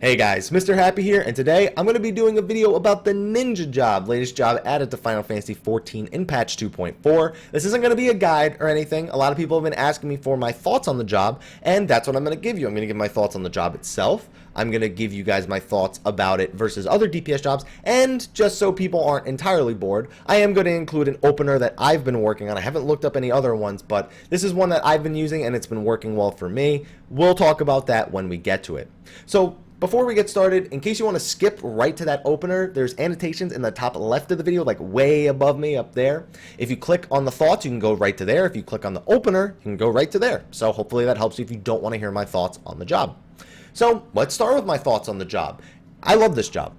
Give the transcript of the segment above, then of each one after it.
Hey guys, Mr. Happy here, and today I'm going to be doing a video about the Ninja job, latest job added to Final Fantasy XIV in patch 2.4. This isn't going to be a guide or anything. A lot of people have been asking me for my thoughts on the job, and that's what I'm going to give you. I'm going to give my thoughts on the job itself. I'm going to give you guys my thoughts about it versus other DPS jobs, and just so people aren't entirely bored, I am going to include an opener that I've been working on. I haven't looked up any other ones, but this is one that I've been using, and it's been working well for me. We'll talk about that when we get to it. So, before we get started, in case you want to skip right to that opener, there's annotations in the top left of the video, like way above me up there. If you click on the thoughts, you can go right to there. If you click on the opener, you can go right to there. So hopefully that helps you if you don't want to hear my thoughts on the job. So let's start with my thoughts on the job. I love this job.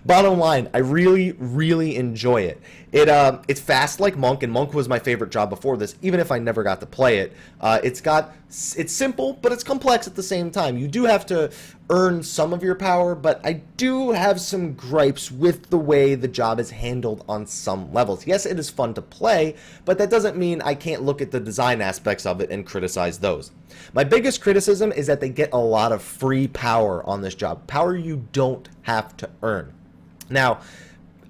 Bottom line, I really enjoy it. It's fast like Monk, and Monk was my favorite job before this, even if I never got to play it. It's simple, but it's complex at the same time. You do have to earn some of your power, but I do have some gripes with the way the job is handled on some levels. Yes, it is fun to play, but that doesn't mean I can't look at the design aspects of it and criticize those. My biggest criticism is that they get a lot of free power on this job. Power you don't have to earn. Now,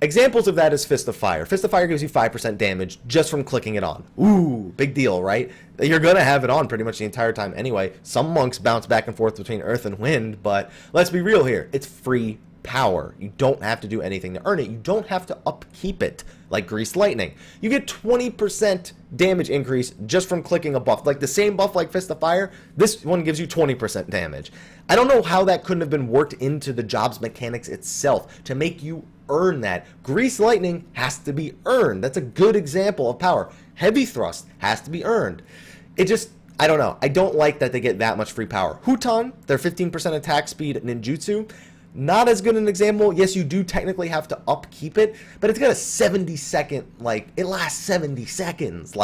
examples of that is Fist of Fire. Fist of Fire gives you 5% damage just from clicking it on. Ooh, big deal, right? You're going to have it on pretty much the entire time anyway. Some monks bounce back and forth between earth and wind, but let's be real here. It's free power. You don't have to do anything to earn it. You don't have to upkeep it like Greased Lightning. You get 20% damage increase just from clicking a buff. Like the same buff like Fist of Fire, this one gives you 20% damage. I don't know how that couldn't have been worked into the job's mechanics itself to make you earn that. Greased Lightning has to be earned. That's a good example of power. Heavy Thrust has to be earned. I don't know. I don't like that they get that much free power. Huton, their 15% attack speed ninjutsu, not as good an example. Yes, you do technically have to upkeep it, but it's got a 70-second, it lasts 70 seconds.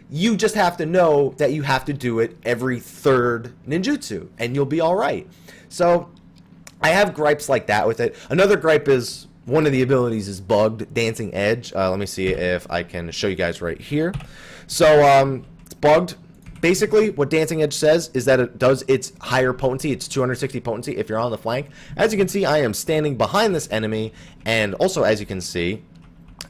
You just have to know that you have to do it every third ninjutsu, and you'll be all right. So I have gripes like that with it. Another gripe is one of the abilities is bugged, Dancing Edge. Let me see if I can show you guys right here. So it's bugged. Basically, what Dancing Edge says is that it does its higher potency. It's 260 potency if you're on the flank. As you can see, I am standing behind this enemy, and also as you can see,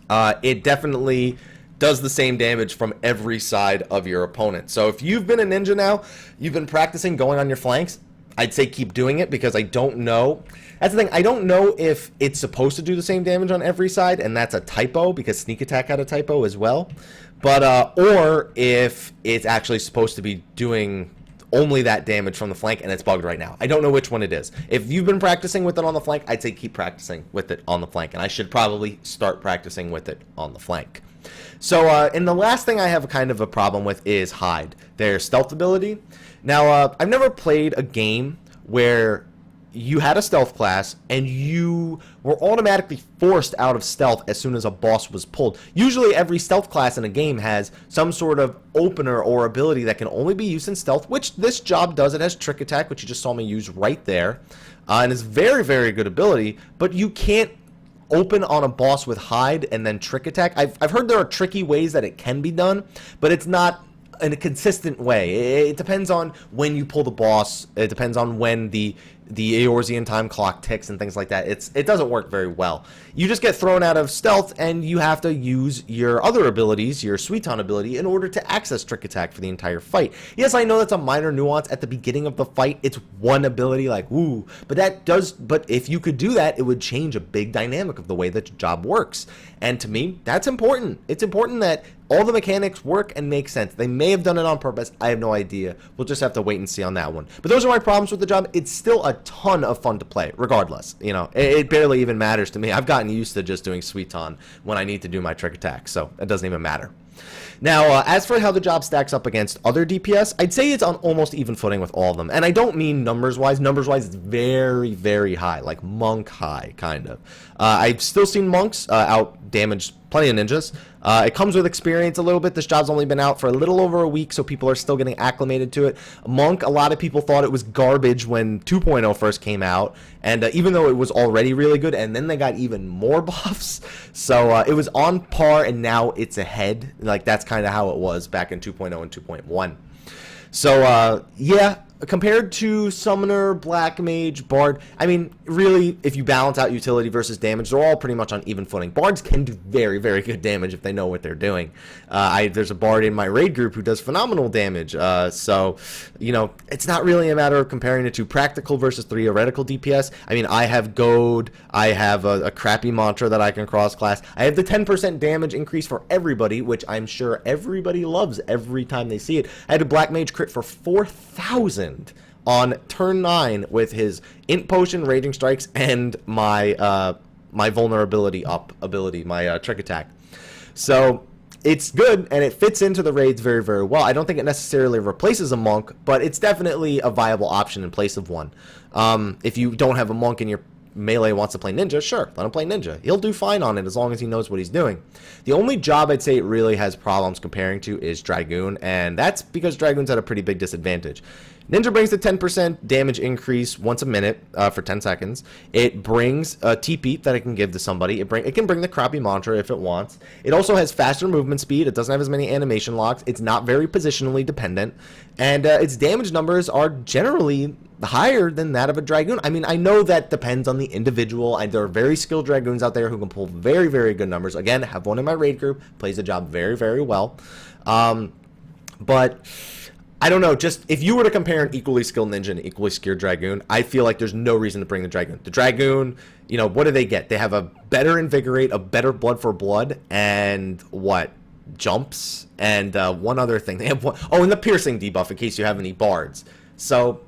it definitely does the same damage from every side of your opponent. So if you've been a ninja now, you've been practicing going on your flanks, I'd say keep doing it, because I don't know. That's the thing. I don't know if it's supposed to do the same damage on every side, and that's a typo, because Sneak Attack had a typo as well. But, or if it's actually supposed to be doing only that damage from the flank, and it's bugged right now. I don't know which one it is. If you've been practicing with it on the flank, I'd say keep practicing with it on the flank, and I should probably start practicing with it on the flank. So, and the last thing I have kind of a problem with is Hide, their stealth ability. Now, I've never played a game where you had a stealth class and you were automatically forced out of stealth as soon as a boss was pulled. Usually every stealth class in a game has some sort of opener or ability that can only be used in stealth, which this job does. It has Trick Attack, which you just saw me use right there, and it's very good ability, but you can't open on a boss with Hide and then Trick Attack. I've heard there are tricky ways that it can be done, but it's not in a consistent way. It depends on when you pull the boss. It depends on when the Eorzean time clock ticks and things like that. It doesn't work very well. You just get thrown out of stealth, and you have to use your other abilities, your Suiton ability, in order to access Trick Attack for the entire fight. Yes, I know that's a minor nuance at the beginning of the fight. It's one ability, woo, but if you could do that, it would change a big dynamic of the way that the job works. And to me, that's important. It's important that all the mechanics work and make sense. They may have done it on purpose. I have no idea. We'll just have to wait and see on that one. But those are my problems with the job. It's still a ton of fun to play, regardless. You know, it barely even matters to me. I've gotten used to just doing Suiton when I need to do my Trick Attack, so it doesn't even matter. Now, as for how the job stacks up against other DPS, I'd say it's on almost even footing with all of them. And I don't mean numbers-wise. Numbers-wise, it's very high, like Monk high, kind of. I've still seen Monks out-damage plenty of ninjas. It comes with experience a little bit. This job's only been out for a little over a week, so people are still getting acclimated to it. Monk, a lot of people thought it was garbage when 2.0 first came out, and even though it was already really good, and then they got even more buffs, so it was on par, and now it's ahead. That's kind of how it was back in 2.0 and 2.1. So, yeah, compared to Summoner, Black Mage, Bard, I mean, really, if you balance out utility versus damage, they're all pretty much on even footing. Bards can do very, very good damage if they know what they're doing. There's a Bard in my raid group who does phenomenal damage. So, you know, it's not really a matter of comparing it to practical versus theoretical DPS. I mean, I have Goad, I have a crappy mantra that I can cross-class. I have the 10% damage increase for everybody, which I'm sure everybody loves every time they see it. I had a Black Mage crit for 4,000 on turn 9 with his Int Potion, Raging Strikes, and my my vulnerability up ability, my trick attack. So it's good, and it fits into the raids very, very well. I don't think it necessarily replaces a monk, but it's definitely a viable option in place of one. If you don't have a monk and your melee wants to play ninja, sure, let him play ninja. He'll do fine on it as long as he knows what he's doing. The only job I'd say it really has problems comparing to is Dragoon, and that's because Dragoon's at a pretty big disadvantage. Ninja brings the 10% damage increase once a minute for 10 seconds. It brings a TP that it can give to somebody. It can bring the crappy mantra if it wants. It also has faster movement speed. It doesn't have as many animation locks. It's not very positionally dependent. And its damage numbers are generally higher than that of a Dragoon. I mean, I know that depends on the individual. There are very skilled Dragoons out there who can pull very, very good numbers. Again, have one in my raid group. Plays the job very, very well. But I don't know, just if you were to compare an equally skilled ninja and an equally skilled Dragoon, I feel like there's no reason to bring the Dragoon. The Dragoon, you know, what do they get? They have a better Invigorate, a better Blood for Blood, and what? Jumps, and one other thing. They have one, oh, and the Piercing debuff in case you have any Bards. So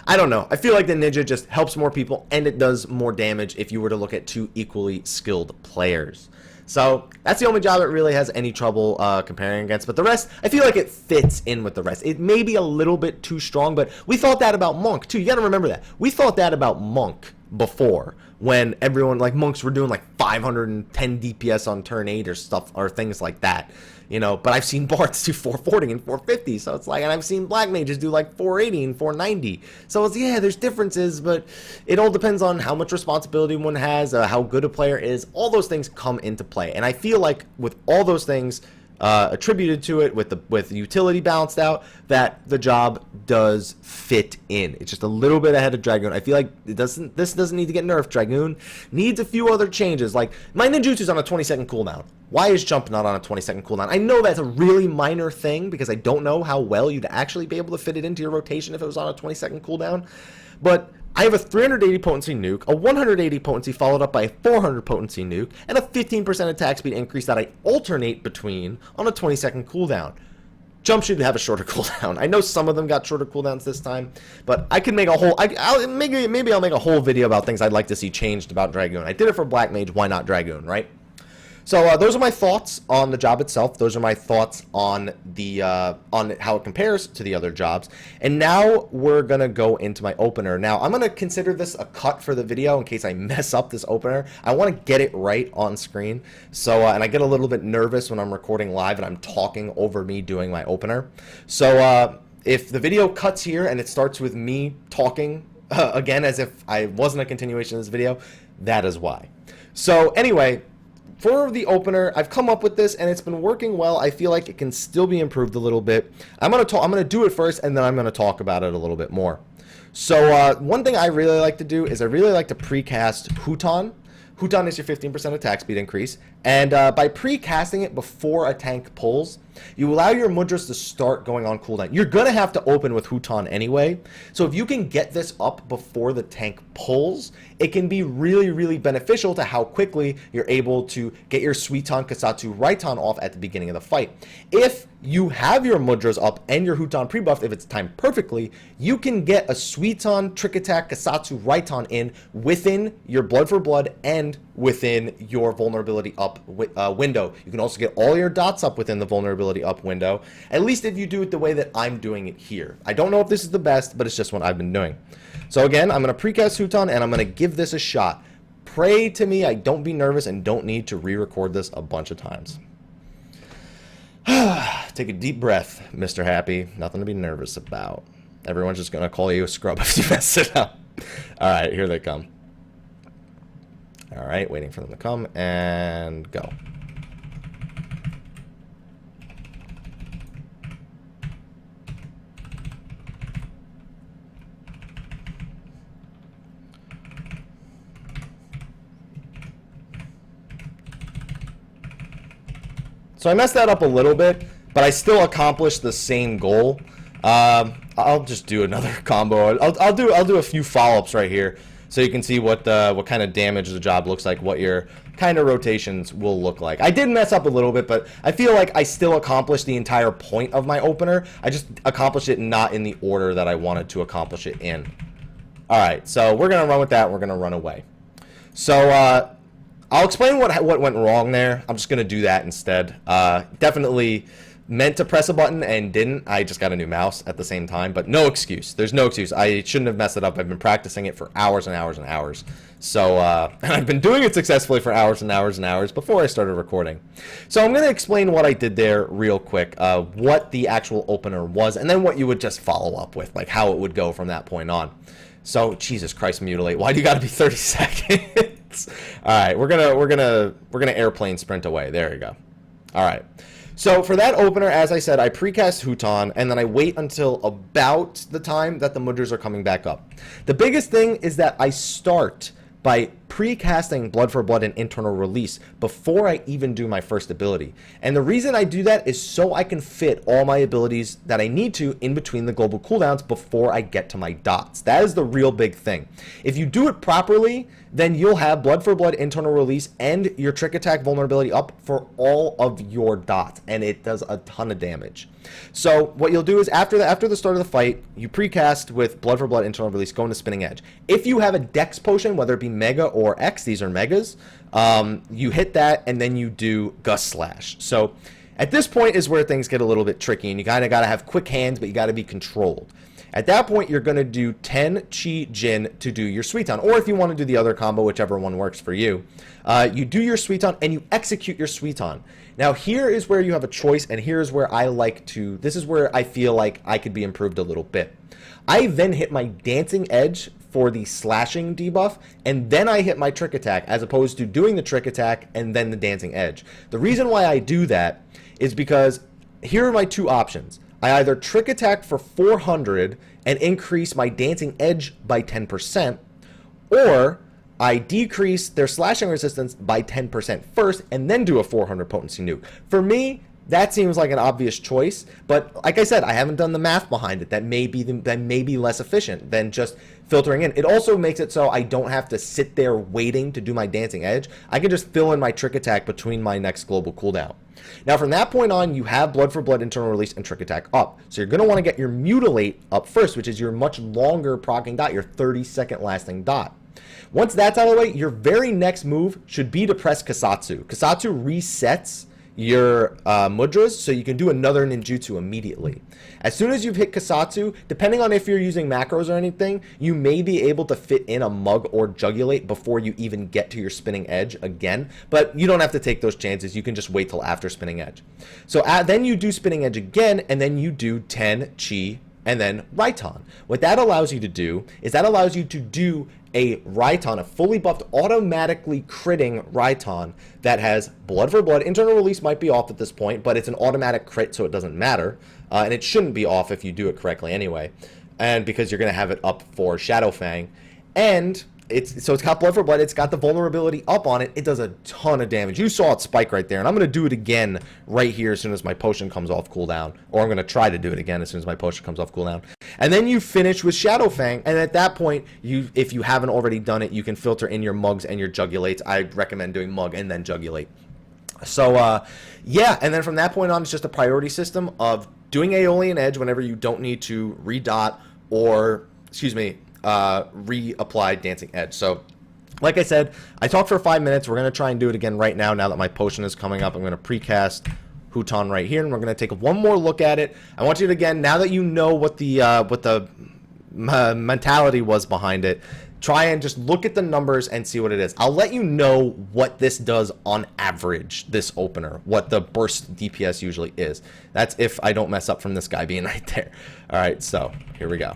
I don't know. I feel like the ninja just helps more people, and it does more damage if you were to look at two equally skilled players. So that's the only job it really has any trouble comparing against. But the rest, I feel like it fits in with the rest. It may be a little bit too strong, but we thought that about Monk too. You got to remember that. We thought that about Monk before, when everyone, like, monks were doing like 510 DPS on turn 8 or stuff, or things like that. You know, but I've seen Bards do 440 and 450, so it's like, and I've seen Black Mages do like 480 and 490. So it's, yeah, there's differences, but it all depends on how much responsibility one has, how good a player is. All those things come into play, and I feel like with all those things attributed to it, with utility balanced out, that the job does fit in. It's just a little bit ahead of Dragoon. I feel like this doesn't need to get nerfed. Dragoon needs a few other changes. Like, my ninjutsu's on a 20-second cooldown. Why is jump not on a 20-second cooldown? I know that's a really minor thing, because I don't know how well you'd actually be able to fit it into your rotation if it was on a 20-second cooldown, but I have a 380 potency nuke, a 180 potency followed up by a 400 potency nuke, and a 15% attack speed increase that I alternate between on a 20-second cooldown. Jump should have a shorter cooldown. I know some of them got shorter cooldowns this time, but I could make a whole, maybe I'll make a whole video about things I'd like to see changed about Dragoon. I did it for Black Mage, why not Dragoon, right? So those are my thoughts on the job itself. Those are my thoughts on the on how it compares to the other jobs. And now we're gonna go into my opener. Now I'm gonna consider this a cut for the video in case I mess up this opener. I want to get it right on screen. So and I get a little bit nervous when I'm recording live and I'm talking over me doing my opener. So if the video cuts here and it starts with me talking again as if I wasn't a continuation of this video, that is why. So anyway, for the opener, I've come up with this, and it's been working well. I feel like it can still be improved a little bit. I'm gonna do it first, and then I'm gonna talk about it a little bit more. So one thing I really like to do is I really like to precast Huton. Huton is your 15% attack speed increase, and by precasting it before a tank pulls, you allow your mudras to start going on cooldown. You're gonna have to open with Huton anyway, so if you can get this up before the tank pulls, it can be really, really beneficial to how quickly you're able to get your Suiton, Kasatsu, Raiton off at the beginning of the fight. If you have your mudras up and your Huton pre-buffed, if it's timed perfectly, you can get a Suiton, Trick Attack, Kasatsu, Raiton in within your Blood for Blood and within your vulnerability up window. You can also get all your dots up within the vulnerability up window, at least if you do it the way that I'm doing it here. I don't know if this is the best, but it's just what I've been doing. So again, I'm going to precast Huton, and I'm going to give this a shot. Pray to me I don't be nervous and don't need to re-record this a bunch of times. Take a deep breath, Mr. Happy. Nothing to be nervous about. Everyone's just going to call you a scrub if you mess it up. Alright, here they come. Alright, waiting for them to come, and go. So I messed that up a little bit, but I still accomplished the same goal. I'll just do another combo. I'll do a few follow-ups right here, so you can see what kind of damage the job looks like, what your kind of rotations will look like. I did mess up a little bit, but I feel like I still accomplished the entire point of my opener. I just accomplished it not in the order that I wanted to accomplish it in. All right, so we're gonna run with that. We're gonna run away. So I'll explain what went wrong there. I'm just gonna do that instead. Definitely meant to press a button and didn't. I just got a new mouse at the same time, but no excuse. There's no excuse. I shouldn't have messed it up. I've been practicing it for hours and hours and hours. So and I've been doing it successfully for hours and hours and hours before I started recording. So I'm going to explain what I did there real quick, what the actual opener was, and then what you would just follow up with, like how it would go from that point on. So Jesus Christ, Mutilate, why do you got to be 30 seconds? All right, we're gonna airplane sprint away. There you go. All right. So for that opener, as I said, I precast Huton, and then I wait until about the time that the Mudras are coming back up. The biggest thing is that I start by precasting Blood for Blood and Internal Release before I even do my first ability. And the reason I do that is so I can fit all my abilities that I need to in between the global cooldowns before I get to my dots. That is the real big thing. If you do it properly, then you'll have Blood for Blood, Internal Release, and your Trick Attack vulnerability up for all of your dots, and it does a ton of damage. So what you'll do is after the start of the fight, you precast with Blood for Blood, Internal Release, go into Spinning Edge. If you have a Dex potion, whether it be Mega or X, these are Megas, you hit that, and then you do Gust Slash. So at this point is where things get a little bit tricky, and you kind of got to have quick hands, but you got to be controlled. At that point, you're going to do 10 Chi Jin to do your Suiton. Or if you want to do the other combo, whichever one works for you, you do your Suiton and you execute your Suiton. Now, here is where you have a choice, and here is where I like to, this is where I feel like I could be improved a little bit. I then hit my Dancing Edge for the slashing debuff, and then I hit my Trick Attack, as opposed to doing the Trick Attack and then the Dancing Edge. The reason why I do that is because here are my two options. I either Trick Attack for 400 and increase my Dancing Edge by 10%, or I decrease their slashing resistance by 10% first and then do a 400 potency nuke. For me, that seems like an obvious choice, but like I said, I haven't done the math behind it. That may be less efficient than just filtering in. It also makes it so I don't have to sit there waiting to do my Dancing Edge. I can just fill in my Trick Attack between my next global cooldown. Now, from that point on, you have Blood for Blood, Internal Release, and Trick Attack up. So you're going to want to get your Mutilate up first, which is your much longer proccing dot, your 30-second lasting dot. Once that's out of the way, your very next move should be to press Kasatsu. Kasatsu resets your Mudras, so you can do another ninjutsu immediately. As soon as you've hit Kasatsu, depending on if you're using macros or anything, you may be able to fit in a Mug or Jugulate before you even get to your Spinning Edge again, but you don't have to take those chances. You can just wait till after Spinning Edge. So then you do Spinning Edge again, and then you do 10 Chi and then Raiton. What that allows you to do is that allows you to do a Raiton, a fully buffed, automatically critting Raiton that has Blood for Blood. Internal Release might be off at this point, but it's an automatic crit, so it doesn't matter. And it shouldn't be off if you do it correctly anyway. And because you're going to have it up for Shadow Fang. And it's got Blood for Blood. It's got the vulnerability up on it. It does a ton of damage. You saw it spike right there. And I'm going to do it again right here as soon as my potion comes off cooldown. Or I'm going to try to do it again as soon as my potion comes off cooldown. And then you finish with Shadow Fang. And at that point, if you haven't already done it, you can filter in your Mugs and your Jugulates. I recommend doing Mug and then Jugulate. So, yeah. And then from that point on, it's just a priority system of doing Aeolian Edge whenever you don't need to redot or, reapply Dancing Edge. So, like I said, I talked for 5 minutes. We're going to try and do it again right now that my potion is coming up. I'm going to precast Huton right here, and we're going to take one more look at it. I want you to, again, now that you know what the mentality was behind it, try and just look at the numbers and see what it is. I'll let you know what this does on average, this opener, what the burst DPS usually is. That's if I don't mess up from this guy being right there. All right, so here we go.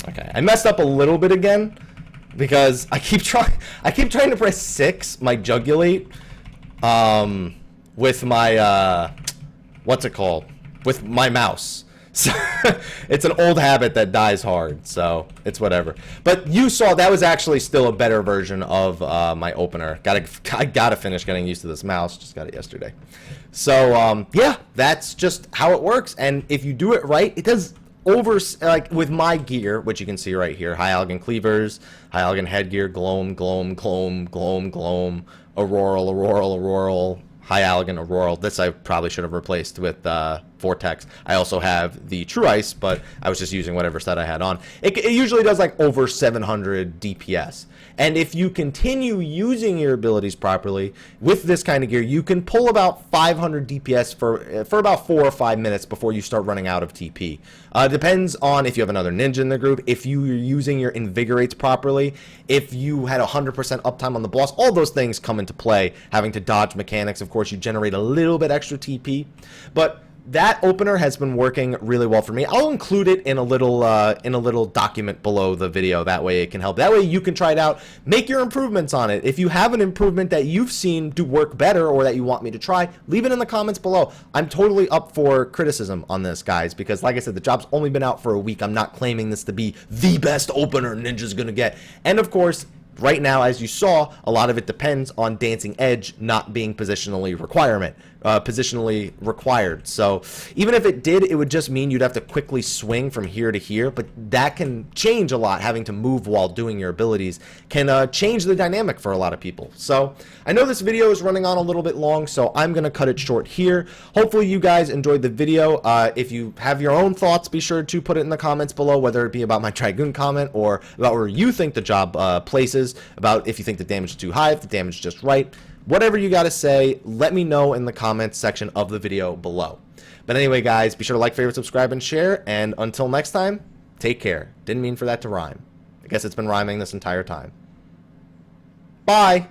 Okay, I messed up a little bit again because I keep trying to press 6, my Jugulate, with my, what's it called? With my mouse. So it's an old habit that dies hard, so it's whatever. But you saw that was actually still a better version of my opener. I gotta finish getting used to this mouse. Just got it yesterday. So yeah, that's just how it works. And if you do it right, it does like with my gear, which you can see right here: high allergen cleavers, high allergen headgear, gloam, gloam, gloam, gloam, gloam, auroral, high allergen auroral. This I probably should have replaced with Vortex. I also have the True Ice, but I was just using whatever set I had on. It usually does like over 700 DPS. And if you continue using your abilities properly with this kind of gear, you can pull about 500 DPS for about 4 or 5 minutes before you start running out of TP. Depends on if you have another ninja in the group, if you're using your invigorates properly, if you had 100% uptime on the boss. All those things come into play. Having to dodge mechanics, of course, you generate a little bit extra TP, but that opener has been working really well for me. I'll include it in a little document below the video. That way it can help. That way you can try it out, make your improvements on it. If you have an improvement that you've seen do work better or that you want me to try, leave it in the comments below. I'm totally up for criticism on this, guys, because like I said, the job's only been out for a week. I'm not claiming this to be the best opener Ninja's gonna get. And of course, right now, as you saw, a lot of it depends on Dancing Edge not being positionally required. So even if it did, it would just mean you'd have to quickly swing from here to here, but that can change a lot. Having to move while doing your abilities can change the dynamic for a lot of people. So I know this video is running on a little bit long, so I'm going to cut it short here. Hopefully you guys enjoyed the video. If you have your own thoughts, be sure to put it in the comments below, whether it be about my Dragoon comment or about where you think the job places, about if you think the damage is too high, if the damage is just right. Whatever you got to say, let me know in the comments section of the video below. But anyway, guys, be sure to like, favorite, subscribe, and share. And until next time, take care. Didn't mean for that to rhyme. I guess it's been rhyming this entire time. Bye.